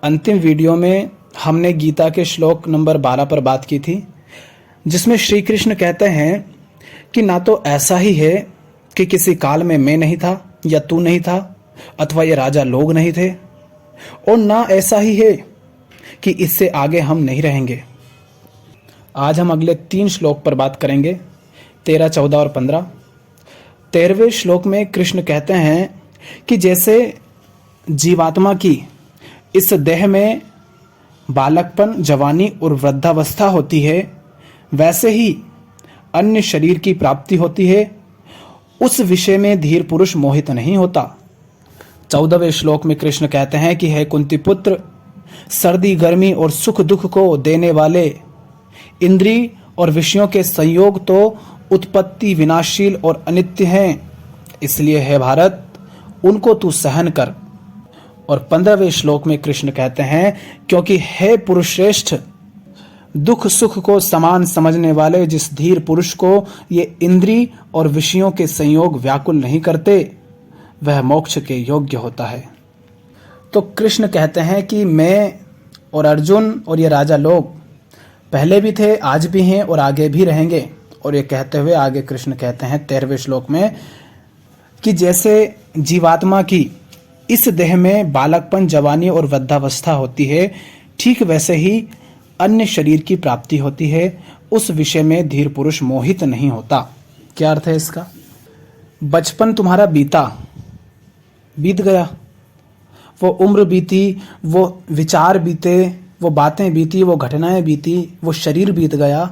अंतिम वीडियो में हमने गीता के श्लोक नंबर 12 पर बात की थी, जिसमें श्री कृष्ण कहते हैं कि ना तो ऐसा ही है कि किसी काल में मैं नहीं था या तू नहीं था अथवा ये राजा लोग नहीं थे, और ना ऐसा ही है कि इससे आगे हम नहीं रहेंगे। आज हम अगले 3 श्लोक पर बात करेंगे, 13, 14 और 15। 13वें श्लोक में कृष्ण कहते हैं कि जैसे जीवात्मा की इस देह में बालकपन, जवानी और वृद्धावस्था होती है, वैसे ही अन्य शरीर की प्राप्ति होती है। उस विषय में धीर पुरुष मोहित नहीं होता। 14वें श्लोक में कृष्ण कहते हैं कि हे कुंती पुत्र, सर्दी, गर्मी और सुख दुख को देने वाले इंद्रिय और विषयों के संयोग तो उत्पत्ति विनाशील और अनित्य हैं, इसलिए हे भारत उनको तू सहन कर। और 15वें श्लोक में कृष्ण कहते हैं क्योंकि हे पुरुष श्रेष्ठ, दुख सुख को समान समझने वाले जिस धीर पुरुष को ये इंद्रिय और विषयों के संयोग व्याकुल नहीं करते, वह मोक्ष के योग्य होता है। तो कृष्ण कहते हैं कि मैं और अर्जुन और ये राजा लोग पहले भी थे, आज भी हैं और आगे भी रहेंगे। और ये कहते हुए आगे कृष्ण कहते हैं 13वें श्लोक में कि जैसे जीवात्मा की इस देह में बालकपन, जवानी और वृद्धावस्था होती है, ठीक वैसे ही अन्य शरीर की प्राप्ति होती है। उस विषय में धीर पुरुष मोहित नहीं होता। क्या अर्थ है इसका? बचपन तुम्हारा बीत गया, वो उम्र बीती, वो विचार बीते, वो बातें बीती, वो घटनाएं बीती, वो शरीर बीत गया,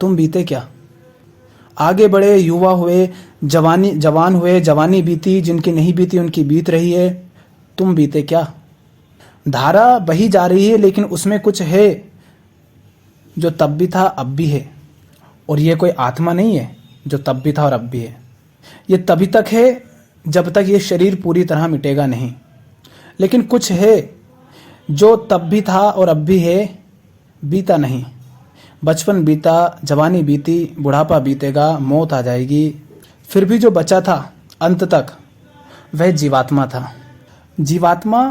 तुम बीते क्या? आगे बढ़े, युवा हुए, जवान हुए, जवानी बीती, जिनकी नहीं बीती उनकी बीत रही है, तुम बीते क्या? धारा बही जा रही है, लेकिन उसमें कुछ है जो तब भी था अब भी है। और ये कोई आत्मा नहीं है जो तब भी था और अब भी है। ये तभी तक है जब तक ये शरीर पूरी तरह मिटेगा नहीं। लेकिन कुछ है जो तब भी था और अब भी है, बीता नहीं। बचपन बीता, जवानी बीती, बुढ़ापा बीतेगा, मौत आ जाएगी, फिर भी जो बचा था अंत तक वह जीवात्मा था। जीवात्मा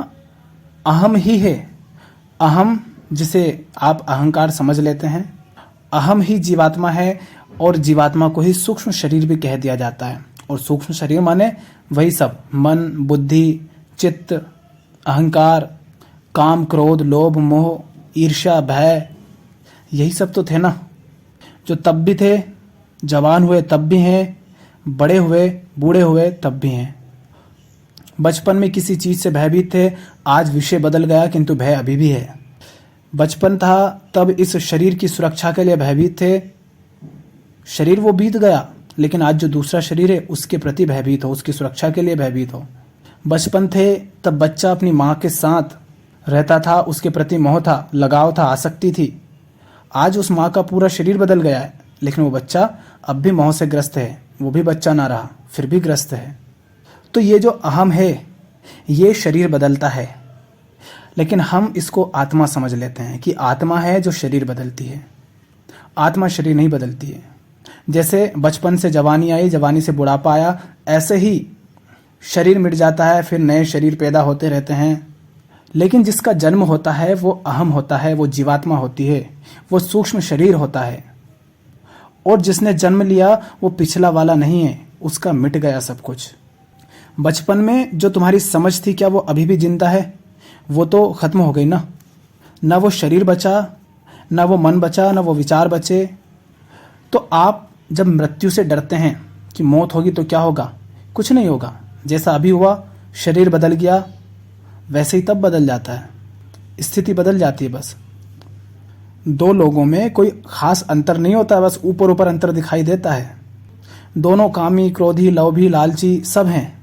अहम ही है। अहम, जिसे आप अहंकार समझ लेते हैं, अहम ही जीवात्मा है। और जीवात्मा को ही सूक्ष्म शरीर भी कह दिया जाता है। और सूक्ष्म शरीर माने वही सब, मन, बुद्धि, चित्त, अहंकार, काम, क्रोध, लोभ, मोह, ईर्ष्या, भय, यही सब तो थे ना, जो तब भी थे, जवान हुए तब भी हैं, बड़े हुए, बूढ़े हुए तब भी हैं। बचपन में किसी चीज से भयभीत थे, आज विषय बदल गया किंतु भय अभी भी है। बचपन था तब इस शरीर की सुरक्षा के लिए भयभीत थे, शरीर वो बीत गया, लेकिन आज जो दूसरा शरीर है उसके प्रति भयभीत हो, उसकी सुरक्षा के लिए भयभीत हो। बचपन थे तब बच्चा अपनी माँ के साथ रहता था, उसके प्रति मोह था, लगाव था, आसक्ति थी। आज उस माँ का पूरा शरीर बदल गया है, लेकिन वो बच्चा अब भी मोह से ग्रस्त है, वो भी बच्चा ना रहा, फिर भी ग्रस्त है। तो ये जो अहम है, ये शरीर बदलता है, लेकिन हम इसको आत्मा समझ लेते हैं कि आत्मा है जो शरीर बदलती है। आत्मा शरीर नहीं बदलती है। जैसे बचपन से जवानी आई, जवानी से बुढ़ापा आया, ऐसे ही शरीर मिट जाता है, फिर नए शरीर पैदा होते रहते हैं। लेकिन जिसका जन्म होता है वो अहम होता है, वो जीवात्मा होती है, वो सूक्ष्म शरीर होता है। और जिसने जन्म लिया वो पिछला वाला नहीं है, उसका मिट गया सब कुछ। बचपन में जो तुम्हारी समझ थी, क्या वो अभी भी जिंदा है? वो तो खत्म हो गई ना। ना वो शरीर बचा, ना वो मन बचा, ना वो विचार बचे। तो आप जब मृत्यु से डरते हैं कि मौत होगी तो क्या होगा, कुछ नहीं होगा। जैसा अभी हुआ, शरीर बदल गया, वैसे ही तब बदल जाता है, स्थिति बदल जाती है। बस दो लोगों में कोई खास अंतर नहीं होता, बस ऊपर ऊपर अंतर दिखाई देता है। दोनों कामी, क्रोधी, लोभी, लालची सब हैं।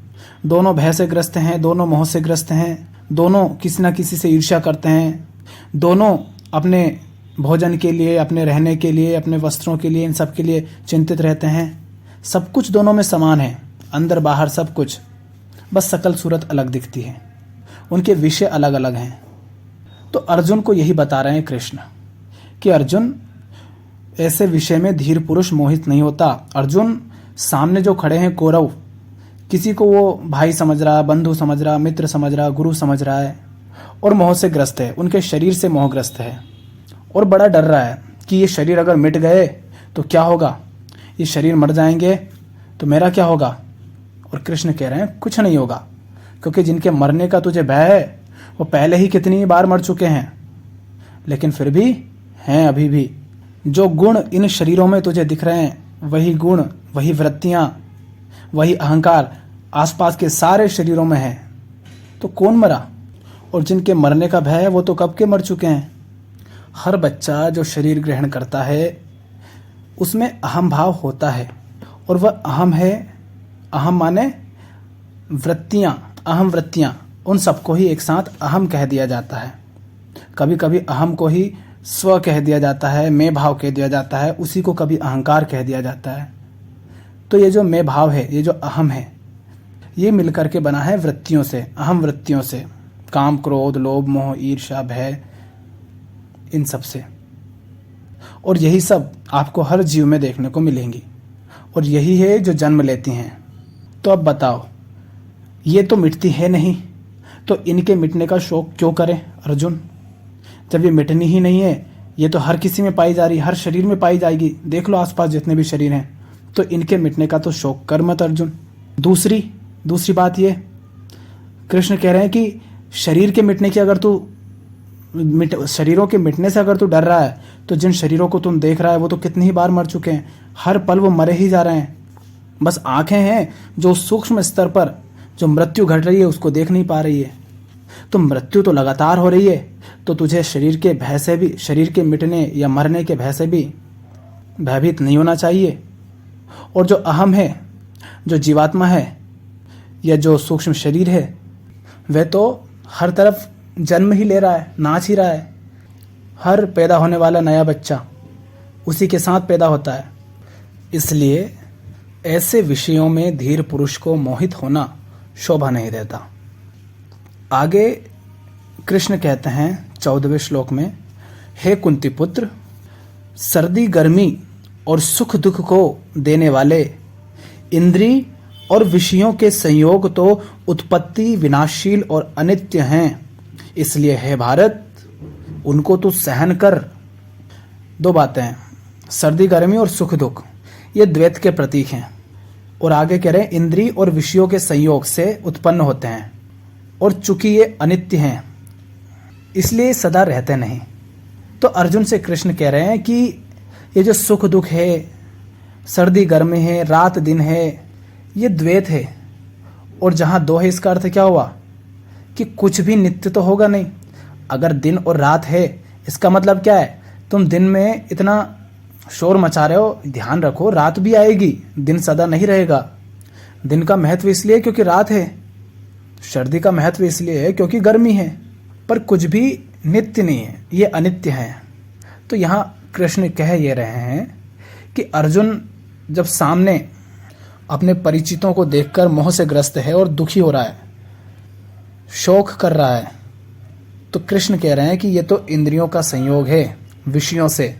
दोनों भय से ग्रस्त हैं, दोनों मोह से ग्रस्त हैं, दोनों किसी न किसी से ईर्ष्या करते हैं, दोनों अपने भोजन के लिए, अपने रहने के लिए, अपने वस्त्रों के लिए, इन सब के लिए चिंतित रहते हैं। सब कुछ दोनों में समान है, अंदर बाहर सब कुछ, बस शकल सूरत अलग दिखती है, उनके विषय अलग अलग हैं। तो अर्जुन को यही बता रहे हैं कृष्ण कि अर्जुन, ऐसे विषय में धीर पुरुष मोहित नहीं होता। अर्जुन, सामने जो खड़े हैं कौरव, किसी को वो भाई समझ रहा, बंधु समझ रहा, मित्र समझ रहा, गुरु समझ रहा है, और मोह से ग्रस्त है, उनके शरीर से मोहग्रस्त है और बड़ा डर रहा है कि ये शरीर अगर मिट गए तो क्या होगा, ये शरीर मर जाएंगे तो मेरा क्या होगा। और कृष्ण कह रहे हैं कुछ नहीं होगा, क्योंकि जिनके मरने का तुझे भय है वो पहले ही कितनी बार मर चुके हैं, लेकिन फिर भी हैं अभी भी। जो गुण इन शरीरों में तुझे दिख रहे हैं वही गुण, वही वृत्तियां, वही अहंकार आसपास के सारे शरीरों में है। तो कौन मरा? और जिनके मरने का भय है वो तो कब के मर चुके हैं। हर बच्चा जो शरीर ग्रहण करता है उसमें अहम भाव होता है, और वह अहम है। अहम माने वृत्तियां, अहम वृत्तियां, उन सबको ही एक साथ अहम कह दिया जाता है। कभी कभी अहम को ही स्व कह दिया जाता है, मैं भाव कह दिया जाता है, उसी को कभी अहंकार कह दिया जाता है। तो ये जो मैं भाव है, ये जो अहम है, ये मिलकर के बना है वृत्तियों से, अहम वृत्तियों से, काम, क्रोध, लोभ, मोह, ईर्ष्या, भय, इन सब से। और यही सब आपको हर जीव में देखने को मिलेंगी, और यही है जो जन्म लेती हैं। तो अब बताओ, ये तो मिटती है नहीं, तो इनके मिटने का शौक क्यों करें अर्जुन? जब ये मिटनी ही नहीं है, ये तो हर किसी में पाई जा रही, हर शरीर में पाई जाएगी। देख लो आसपास जितने भी शरीर हैं, तो इनके मिटने का तो शौक कर मत अर्जुन। दूसरी बात ये, कृष्ण कह रहे हैं कि शरीर के मिटने की अगर तू शरीरों के मिटने से अगर तू डर रहा है, तो जिन शरीरों को तुम देख रहा है वो तो कितनी ही बार मर चुके हैं, हर पल वो मरे ही जा रहे हैं। बस आंखें हैं जो सूक्ष्म स्तर पर जो मृत्यु घट रही है उसको देख नहीं पा रही है। तो मृत्यु तो लगातार हो रही है, तो तुझे शरीर के भय से भी, शरीर के मिटने या मरने के भय से भी भयभीत नहीं होना चाहिए। और जो अहम है, जो जीवात्मा है, या जो सूक्ष्म शरीर है, वह तो हर तरफ जन्म ही ले रहा है, नाच ही रहा है। हर पैदा होने वाला नया बच्चा उसी के साथ पैदा होता है। इसलिए ऐसे विषयों में धीर पुरुष को मोहित होना शोभा नहीं देता। आगे कृष्ण कहते हैं 14वें श्लोक में, हे कुंती पुत्र, सर्दी गर्मी और सुख दुख को देने वाले इंद्रिय और विषयों के संयोग तो उत्पत्ति विनाशशील और अनित्य हैं। इसलिए हे भारत, उनको तू सहन कर। दो बातें हैं, सर्दी गर्मी और सुख दुख, ये द्वैत के प्रतीक हैं। और आगे कह रहे हैं इंद्रिय और विषयों के संयोग से उत्पन्न होते हैं, और चूंकि ये अनित्य हैं इसलिए सदा रहते नहीं। तो अर्जुन से कृष्ण कह रहे हैं कि ये जो सुख दुख है, सर्दी गर्मी है, रात दिन है, ये द्वैत है। और जहां दो है, इसका अर्थ क्या हुआ कि कुछ भी नित्य तो होगा नहीं। अगर दिन और रात है, इसका मतलब क्या है, तुम दिन में इतना शोर मचा रहे हो, ध्यान रखो रात भी आएगी, दिन सदा नहीं रहेगा। दिन का महत्व इसलिए क्योंकि रात है, सर्दी का महत्व इसलिए है क्योंकि गर्मी है, पर कुछ भी नित्य नहीं है, ये अनित्य है। तो यहाँ कृष्ण कह ये रहे हैं कि अर्जुन जब सामने अपने परिचितों को देखकर मोह से ग्रस्त है और दुखी हो रहा है, शोक कर रहा है, तो कृष्ण कह रहे हैं कि ये तो इंद्रियों का संयोग है विषयों से।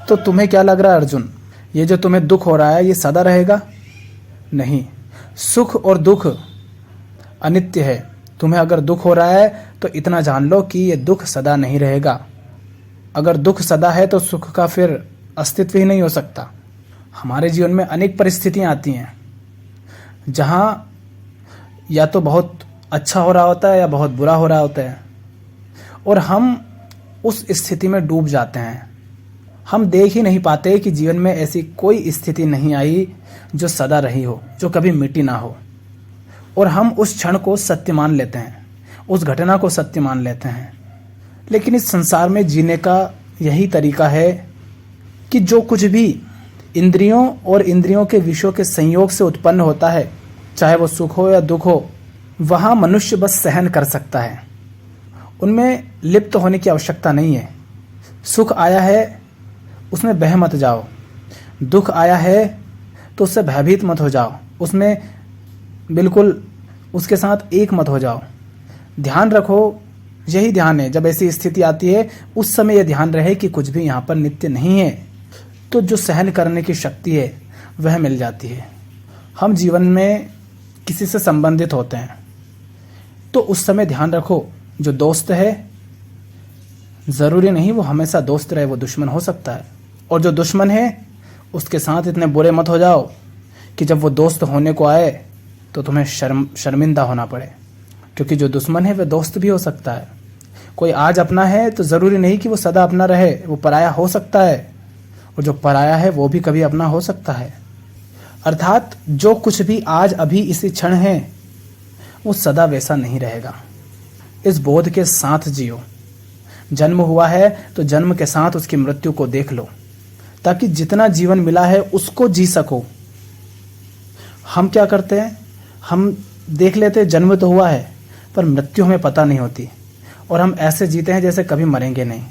तो तुम्हें क्या लग रहा है अर्जुन, ये जो तुम्हें दुख हो रहा है ये सदा रहेगा? नहीं, सुख और दुख अनित्य है। तुम्हें अगर दुख हो रहा है तो इतना जान लो कि ये दुख सदा नहीं रहेगा। अगर दुख सदा है तो सुख का फिर अस्तित्व ही नहीं हो सकता। हमारे जीवन में अनेक परिस्थितियां आती हैं जहां या तो बहुत अच्छा हो रहा होता है या बहुत बुरा हो रहा होता है, और हम उस स्थिति में डूब जाते हैं। हम देख ही नहीं पाते कि जीवन में ऐसी कोई स्थिति नहीं आई जो सदा रही हो, जो कभी मिटी ना हो, और हम उस क्षण को सत्य मान लेते हैं, उस घटना को सत्य मान लेते हैं। लेकिन इस संसार में जीने का यही तरीका है कि जो कुछ भी इंद्रियों और इंद्रियों के विषयों के संयोग से उत्पन्न होता है, चाहे वो सुख हो या दुख हो, वहाँ मनुष्य बस सहन कर सकता है। उनमें लिप्त होने की आवश्यकता नहीं है। सुख आया है उसमें बह मत जाओ, दुख आया है तो उससे भयभीत मत हो जाओ, उसमें बिल्कुल उसके साथ एक मत हो जाओ। ध्यान रखो, यही ध्यान है। जब ऐसी स्थिति आती है उस समय यह ध्यान रहे कि कुछ भी यहाँ पर नित्य नहीं है, तो जो सहन करने की शक्ति है वह मिल जाती है। हम जीवन में किसी से संबंधित होते हैं तो उस समय ध्यान रखो, जो दोस्त है जरूरी नहीं वो हमेशा दोस्त रहे, वो दुश्मन हो सकता है। और जो दुश्मन है उसके साथ इतने बुरे मत हो जाओ कि जब वो दोस्त होने को आए तो तुम्हें शर्मिंदा होना पड़े, क्योंकि जो दुश्मन है वह दोस्त भी हो सकता है। कोई आज अपना है तो जरूरी नहीं कि वो सदा अपना रहे, वो पराया हो सकता है, और जो पराया है वो भी कभी अपना हो सकता है। अर्थात जो कुछ भी आज अभी इसी क्षण है वो सदा वैसा नहीं रहेगा। इस बोध के साथ जियो। जन्म हुआ है तो जन्म के साथ उसकी मृत्यु को देख लो, ताकि जितना जीवन मिला है उसको जी सको। हम क्या करते हैं, हम देख लेते हैं जन्म तो हुआ है पर मृत्यु हमें पता नहीं होती, और हम ऐसे जीते हैं जैसे कभी मरेंगे नहीं।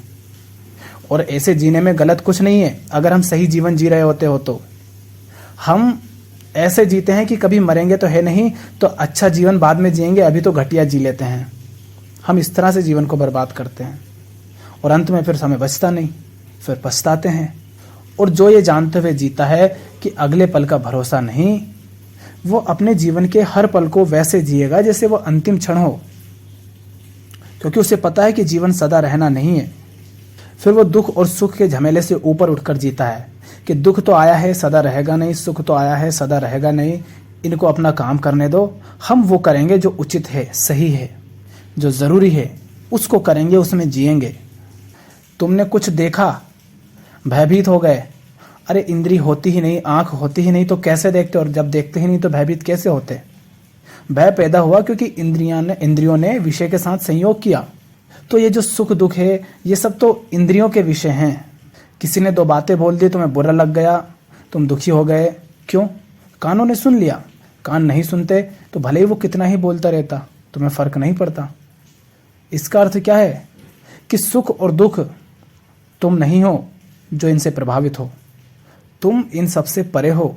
और ऐसे जीने में गलत कुछ नहीं है, अगर हम सही जीवन जी रहे होते हो तो। हम ऐसे जीते हैं कि कभी मरेंगे तो है नहीं, तो अच्छा जीवन बाद में जिएंगे, अभी तो घटिया जी लेते हैं। हम इस तरह से जीवन को बर्बाद करते हैं और अंत में फिर समय बचता नहीं, फिर पछताते हैं। और जो ये जानते हुए जीता है कि अगले पल का भरोसा नहीं, वो अपने जीवन के हर पल को वैसे जिएगा जैसे वो अंतिम क्षण हो, क्योंकि उसे पता है कि जीवन सदा रहना नहीं है। फिर वो दुख और सुख के झमेले से ऊपर उठकर जीता है कि दुख तो आया है सदा रहेगा नहीं, सुख तो आया है सदा रहेगा नहीं, इनको अपना काम करने दो, हम वो करेंगे जो उचित है, सही है, जो जरूरी है उसको करेंगे, उसमें जिएंगे। तुमने कुछ देखा, भयभीत हो गए, अरे इंद्री होती ही नहीं, आंख होती ही नहीं तो कैसे देखते, और जब देखते ही नहीं तो भयभीत कैसे होते। भय पैदा हुआ क्योंकि इंद्रियों ने विषय के साथ संयोग किया। तो ये जो सुख दुख है ये सब तो इंद्रियों के विषय हैं। किसी ने दो बातें बोल दी, तुम्हें बुरा लग गया, तुम दुखी हो गए, क्यों? कानों ने सुन लिया। कान नहीं सुनते तो भले ही वो कितना ही बोलता रहता, तुम्हें फर्क नहीं पड़ता। इसका अर्थ क्या है कि सुख और दुख तुम नहीं हो जो इनसे प्रभावित हो, तुम इन सबसे परे हो।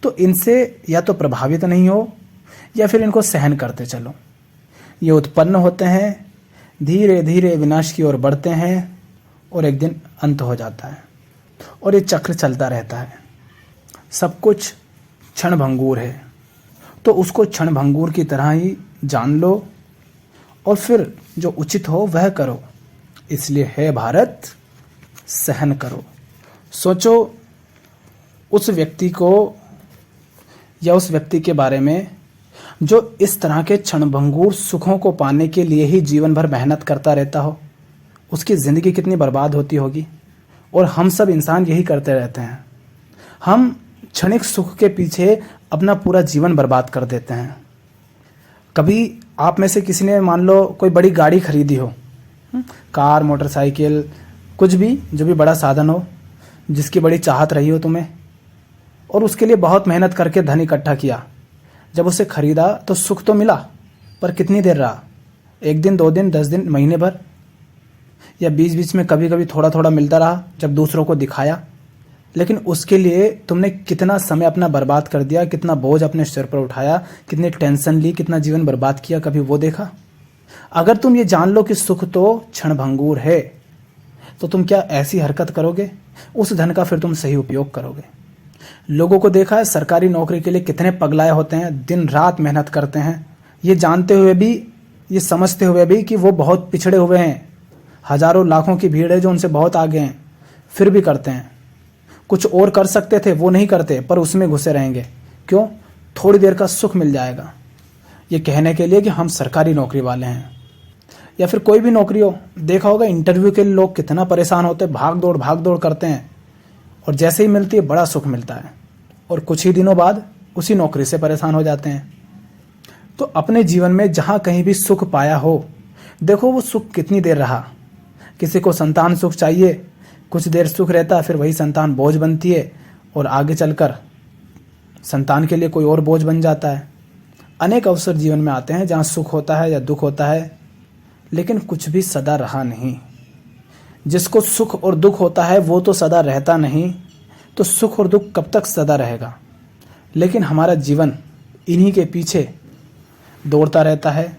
तो इनसे या तो प्रभावित नहीं हो या फिर इनको सहन करते चलो। ये उत्पन्न होते हैं, धीरे धीरे विनाश की ओर बढ़ते हैं और एक दिन अंत हो जाता है, और ये चक्र चलता रहता है। सब कुछ क्षणभंगुर है, तो उसको क्षणभंगुर की तरह ही जान लो और फिर जो उचित हो वह करो। इसलिए है भारत, सहन करो। सोचो उस व्यक्ति को या उस व्यक्ति के बारे में जो इस तरह के क्षणभंगुर सुखों को पाने के लिए ही जीवन भर मेहनत करता रहता हो, उसकी जिंदगी कितनी बर्बाद होती होगी। और हम सब इंसान यही करते रहते हैं, हम क्षणिक सुख के पीछे अपना पूरा जीवन बर्बाद कर देते हैं। कभी आप में से किसी ने मान लो कोई बड़ी गाड़ी खरीदी हो, कार, मोटरसाइकिल, कुछ भी, जो भी बड़ा साधन हो जिसकी बड़ी चाहत रही हो तुम्हें, और उसके लिए बहुत मेहनत करके धन इकट्ठा किया। जब उसे खरीदा तो सुख तो मिला, पर कितनी देर रहा? 1 दिन, 2 दिन, 10 दिन, महीने भर, या बीच बीच में कभी कभी थोड़ा थोड़ा मिलता रहा जब दूसरों को दिखाया। लेकिन उसके लिए तुमने कितना समय अपना बर्बाद कर दिया, कितना बोझ अपने सिर पर उठाया, कितनी टेंशन ली, कितना जीवन बर्बाद किया, कभी वो देखा? अगर तुम ये जान लो कि सुख तो क्षणभंगुर है, तो तुम क्या ऐसी हरकत करोगे? उस धन का फिर तुम सही उपयोग करोगे। लोगों को देखा है सरकारी नौकरी के लिए कितने पगलाए होते हैं, दिन रात मेहनत करते हैं, ये जानते हुए भी, ये समझते हुए भी कि वो बहुत पिछड़े हुए हैं, हजारों लाखों की भीड़ है जो उनसे बहुत आगे हैं, फिर भी करते हैं। कुछ और कर सकते थे वो नहीं करते, पर उसमें घुसे रहेंगे। क्यों? थोड़ी देर का सुख मिल जाएगा, ये कहने के लिए कि हम सरकारी नौकरी वाले हैं। या फिर कोई भी नौकरी हो, देखा होगा इंटरव्यू के लिए लोग कितना परेशान होते हैं, भाग दौड़ करते हैं, और जैसे ही मिलती है बड़ा सुख मिलता है, और कुछ ही दिनों बाद उसी नौकरी से परेशान हो जाते हैं। तो अपने जीवन में जहां कहीं भी सुख पाया हो, देखो वो सुख कितनी देर रहा। किसी को संतान सुख चाहिए, कुछ देर सुख रहता है, फिर वही संतान बोझ बनती है, और आगे चलकर संतान के लिए कोई और बोझ बन जाता है। अनेक अवसर जीवन में आते हैं जहां सुख होता है या दुख होता है, लेकिन कुछ भी सदा रहा नहीं। जिसको सुख और दुख होता है वो तो सदा रहता नहीं, तो सुख और दुख कब तक सदा रहेगा? लेकिन हमारा जीवन इन्हीं के पीछे दौड़ता रहता है,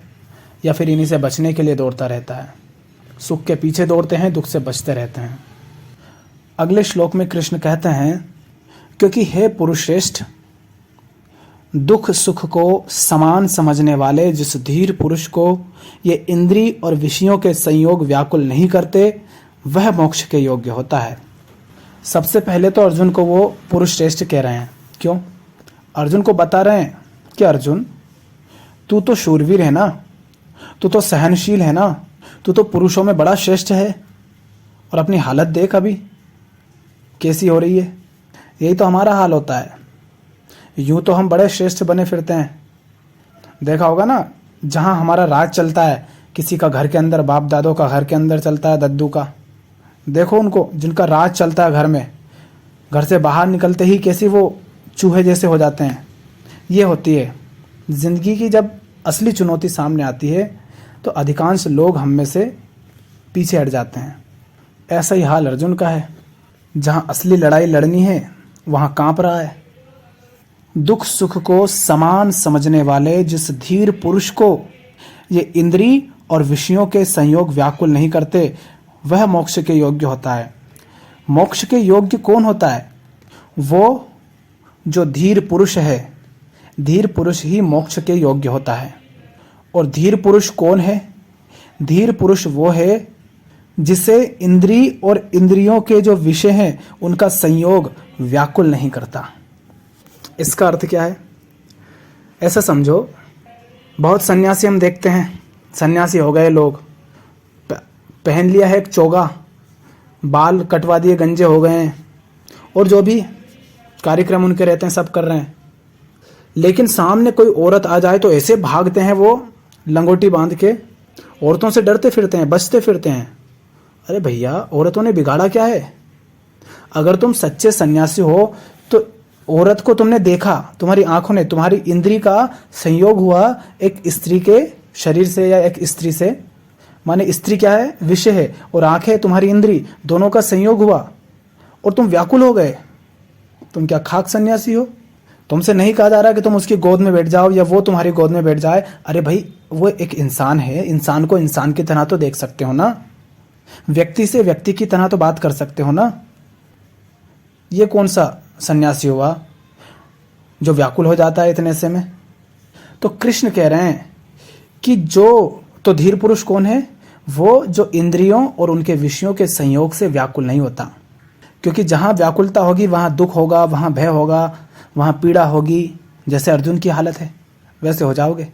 या फिर इन्हीं से बचने के लिए दौड़ता रहता है। सुख के पीछे दौड़ते हैं, दुख से बचते रहते हैं। अगले श्लोक में कृष्ण कहते हैं, क्योंकि हे पुरुष श्रेष्ठ, दुख सुख को समान समझने वाले जिस धीर पुरुष को ये इंद्रिय और विषयों के संयोग व्याकुल नहीं करते, वह मोक्ष के योग्य होता है। सबसे पहले तो अर्जुन को वो पुरुष श्रेष्ठ कह रहे हैं। क्यों? अर्जुन को बता रहे हैं कि अर्जुन, तू तो शूरवीर है ना, तू तो सहनशील है ना, तू तो पुरुषों में बड़ा श्रेष्ठ है, और अपनी हालत देख अभी कैसी हो रही है। यही तो हमारा हाल होता है। यूं तो हम बड़े श्रेष्ठ बने फिरते हैं। देखा होगा ना, जहां हमारा राज चलता है, किसी का घर के अंदर, बाप दादों का घर के अंदर चलता है, दद्दू का, देखो उनको जिनका राज चलता है घर में, घर से बाहर निकलते ही कैसी वो चूहे जैसे हो जाते हैं। ये होती है जिंदगी की। जब असली चुनौती सामने आती है तो अधिकांश लोग हम में से पीछे हट जाते हैं। ऐसा ही हाल अर्जुन का है। जहां असली लड़ाई लड़नी है वहां कांप रहा है। दुख सुख को समान समझने वाले जिस धीर पुरुष को ये इंद्रिय और विषयों के संयोग व्याकुल नहीं करते, वह मोक्ष के योग्य होता है। मोक्ष के योग्य कौन होता है? वो जो धीर पुरुष है। धीर पुरुष ही मोक्ष के योग्य होता है। और धीर पुरुष कौन है? धीर पुरुष वो है जिसे इंद्रिय और इंद्रियों के जो विषय हैं उनका संयोग व्याकुल नहीं करता। इसका अर्थ क्या है? ऐसा समझो, बहुत सन्यासी हम देखते हैं, सन्यासी हो गए लोग, पहन लिया है एक चोगा, बाल कटवा दिए, गंजे हो गए हैं, और जो भी कार्यक्रम उनके रहते हैं सब कर रहे हैं। लेकिन सामने कोई औरत आ जाए तो ऐसे भागते हैं वो, लंगोटी बांध के, औरतों से डरते फिरते हैं, बचते फिरते हैं। अरे भैया, औरतों ने बिगाड़ा क्या है? अगर तुम सच्चे सन्यासी हो तो औरत को तुमने देखा, तुम्हारी आंखों ने, तुम्हारी इंद्री का संयोग हुआ एक स्त्री के शरीर से या एक स्त्री से, माने स्त्री क्या है? विषय है, और आंखें तुम्हारी इंद्री, दोनों का संयोग हुआ और तुम व्याकुल हो गए। तुम क्या खाक सन्यासी हो? तुमसे नहीं कहा जा रहा कि तुम उसकी गोद में बैठ जाओ या वो तुम्हारी गोद में बैठ जाए। अरे भाई, वो एक इंसान है, इंसान को इंसान की तरह तो देख सकते हो ना, व्यक्ति से व्यक्ति की तरह तो बात कर सकते हो ना। ये कौन सा सन्यासी हुआ जो व्याकुल हो जाता है इतने से में? तो कृष्ण कह रहे हैं कि जो तो धीर पुरुष कौन है? वो जो इंद्रियों और उनके विषयों के संयोग से व्याकुल नहीं होता। क्योंकि जहां व्याकुलता होगी वहां दुख होगा, वहां भय होगा, वहां पीड़ा होगी। जैसे अर्जुन की हालत है वैसे हो जाओगे,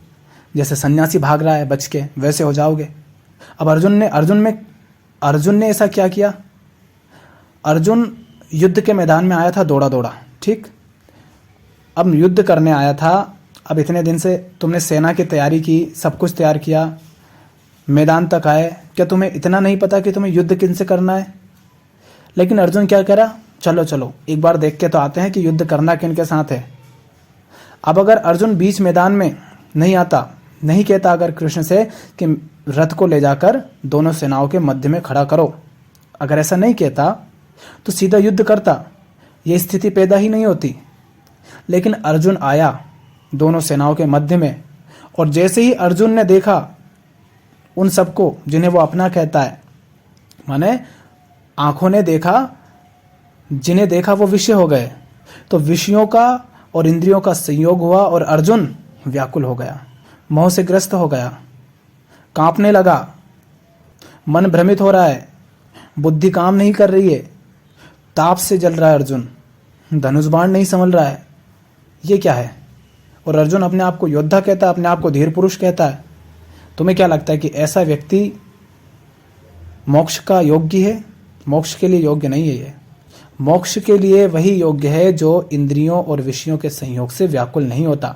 जैसे सन्यासी भाग रहा है बच के, वैसे हो जाओगे। अब अर्जुन ने ऐसा क्या किया? अर्जुन युद्ध के मैदान में आया था, दौड़ा दौड़ा, ठीक। अब युद्ध करने आया था। अब इतने दिन से तुमने सेना की तैयारी की, सब कुछ तैयार किया, मैदान तक आए, क्या तुम्हें इतना नहीं पता कि तुम्हें युद्ध किनसे करना है? लेकिन अर्जुन क्या करा? चलो चलो एक बार देख के तो आते हैं कि युद्ध करना किन के साथ है। अब अगर अर्जुन बीच मैदान में नहीं आता, नहीं कहता अगर कृष्ण से कि रथ को ले जाकर दोनों सेनाओं के मध्य में खड़ा करो, अगर ऐसा नहीं कहता तो सीधा युद्ध करता, ये स्थिति पैदा ही नहीं होती। लेकिन अर्जुन आया दोनों सेनाओं के मध्य में, और जैसे ही अर्जुन ने देखा उन सबको जिन्हें वो अपना कहता है, माने आंखों ने देखा, जिन्हें देखा वो विषय हो गए। तो विषयों का और इंद्रियों का संयोग हुआ और अर्जुन व्याकुल हो गया, मोह से ग्रस्त हो गया, कांपने लगा, मन भ्रमित हो रहा है, बुद्धि काम नहीं कर रही है, ताप से जल रहा है अर्जुन, धनुष बाण नहीं संभल रहा है। ये क्या है? और अर्जुन अपने आप को योद्धा कहता है, अपने आप को धीर पुरुष कहता है। तुम्हें क्या लगता है कि ऐसा व्यक्ति मोक्ष का योग्य है? मोक्ष के लिए योग्य नहीं है। ये मोक्ष के लिए वही योग्य है जो इंद्रियों और विषयों के संयोग से व्याकुल नहीं होता।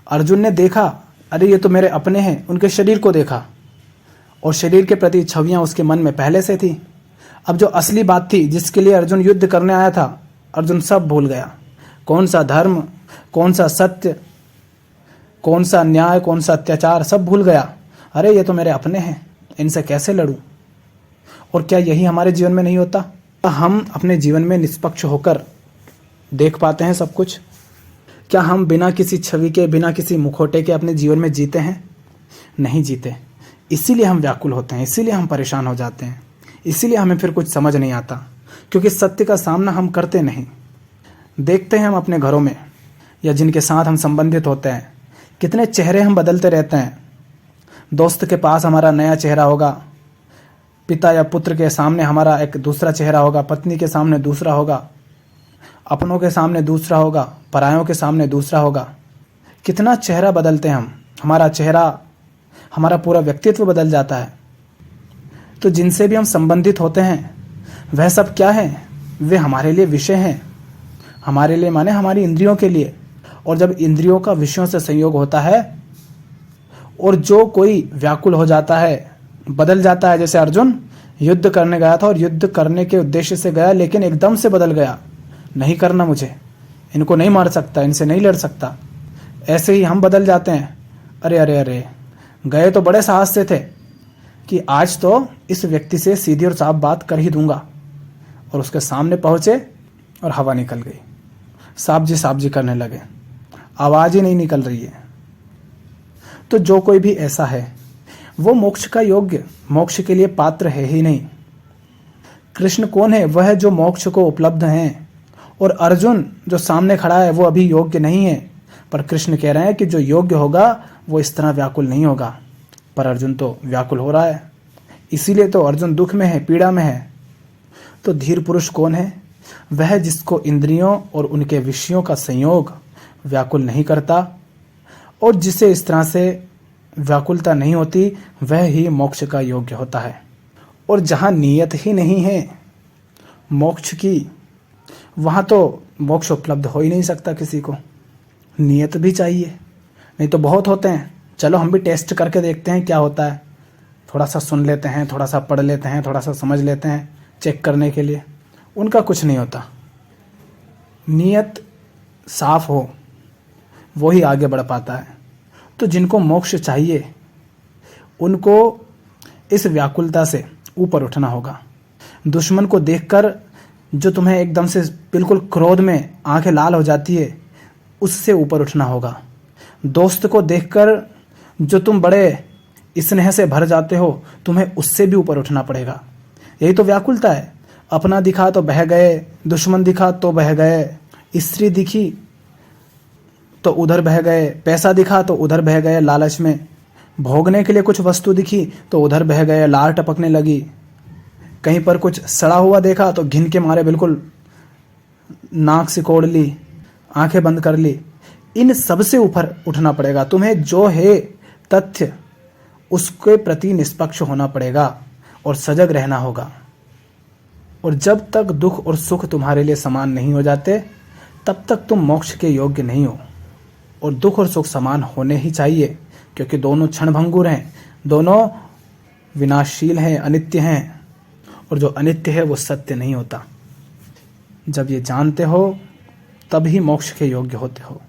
अर्जुन ने देखा, अरे ये तो मेरे अपने हैं, उनके शरीर को देखा, और शरीर के प्रति छवियां उसके मन में पहले से थी। अब जो असली बात थी जिसके लिए अर्जुन युद्ध करने आया था, अर्जुन सब भूल गया। कौन सा धर्म, कौन सा सत्य, कौन सा न्याय, कौन सा अत्याचार, सब भूल गया। अरे ये तो मेरे अपने हैं, इनसे कैसे लड़ूं? और क्या यही हमारे जीवन में नहीं होता? हम अपने जीवन में निष्पक्ष होकर देख पाते हैं सब कुछ? क्या हम बिना किसी छवि के, बिना किसी मुखौटे के अपने जीवन में जीते हैं? नहीं जीते। इसीलिए हम व्याकुल होते हैं, इसीलिए हम परेशान हो जाते हैं, इसीलिए हमें फिर कुछ समझ नहीं आता, क्योंकि सत्य का सामना हम करते नहीं। देखते हैं हम अपने घरों में, या जिनके साथ हम संबंधित होते हैं, कितने चेहरे हम बदलते रहते हैं। दोस्त के पास हमारा नया चेहरा होगा, पिता या पुत्र के सामने हमारा एक दूसरा चेहरा होगा, पत्नी के सामने दूसरा होगा, अपनों के सामने दूसरा होगा, परायों के सामने दूसरा होगा। कितना चेहरा बदलते हैं हम, हमारा चेहरा, हमारा पूरा व्यक्तित्व बदल जाता है। तो जिनसे भी हम संबंधित होते हैं वह सब क्या है? वे हमारे लिए विषय हैं। हमारे लिए माने हमारी इंद्रियों के लिए। और जब इंद्रियों का विषयों से संयोग होता है और जो कोई व्याकुल हो जाता है, बदल जाता है, जैसे अर्जुन युद्ध करने गया था और युद्ध करने के उद्देश्य से गया लेकिन एकदम से बदल गया, नहीं करना मुझे, इनको नहीं मार सकता, इनसे नहीं लड़ सकता। ऐसे ही हम बदल जाते हैं। अरे अरे अरे, गए तो बड़े साहस से थे कि आज तो इस व्यक्ति से सीधी और साफ बात कर ही दूंगा, और उसके सामने पहुंचे और हवा निकल गई, साहब जी करने लगे, आवाज ही नहीं निकल रही है। तो जो कोई भी ऐसा है वो मोक्ष का योग्य, मोक्ष के लिए पात्र है ही नहीं। कृष्ण कौन है? वह जो मोक्ष को उपलब्ध हैं। और अर्जुन जो सामने खड़ा है वो अभी योग्य नहीं है, पर कृष्ण कह रहे हैं कि जो योग्य होगा वो इस तरह व्याकुल नहीं होगा। पर अर्जुन तो व्याकुल हो रहा है, इसीलिए तो अर्जुन दुख में है, पीड़ा में है। तो धीर पुरुष कौन है? वह जिसको इंद्रियों और उनके विषयों का संयोग व्याकुल नहीं करता, और जिसे इस तरह से व्याकुलता नहीं होती, वह ही मोक्ष का योग्य होता है। और जहाँ नियत ही नहीं है मोक्ष की, वहाँ तो मोक्ष उपलब्ध हो ही नहीं सकता किसी को। नियत भी चाहिए, नहीं तो बहुत होते हैं, चलो हम भी टेस्ट करके देखते हैं क्या होता है, थोड़ा सा सुन लेते हैं, थोड़ा सा पढ़ लेते हैं, थोड़ा सा समझ लेते हैं चेक करने के लिए। उनका कुछ नहीं होता। नियत साफ हो वो ही आगे बढ़ पाता है। तो जिनको मोक्ष चाहिए उनको इस व्याकुलता से ऊपर उठना होगा। दुश्मन को देखकर जो तुम्हें एकदम से बिल्कुल क्रोध में आंखें लाल हो जाती है, उससे ऊपर उठना होगा। दोस्त को देखकर जो तुम बड़े स्नेह से भर जाते हो, तुम्हें उससे भी ऊपर उठना पड़ेगा। यही तो व्याकुलता है। अपना दिखा तो बह गए, दुश्मन दिखा तो बह गए, स्त्री दिखी तो उधर बह गए, पैसा दिखा तो उधर बह गए लालच में, भोगने के लिए कुछ वस्तु दिखी तो उधर बह गए, लार टपकने लगी, कहीं पर कुछ सड़ा हुआ देखा तो घिन के मारे बिल्कुल नाक सिकोड़ ली, आंखें बंद कर ली। इन सब से ऊपर उठना पड़ेगा। तुम्हें जो है तथ्य उसके प्रति निष्पक्ष होना पड़ेगा और सजग रहना होगा। और जब तक दुख और सुख तुम्हारे लिए समान नहीं हो जाते, तब तक तुम मोक्ष के योग्य नहीं हो। और दुख और सुख समान होने ही चाहिए, क्योंकि दोनों क्षणभंगुर हैं, दोनों विनाशशील हैं, अनित्य हैं। और जो अनित्य है वो सत्य नहीं होता। जब ये जानते हो तब ही मोक्ष के योग्य होते हो।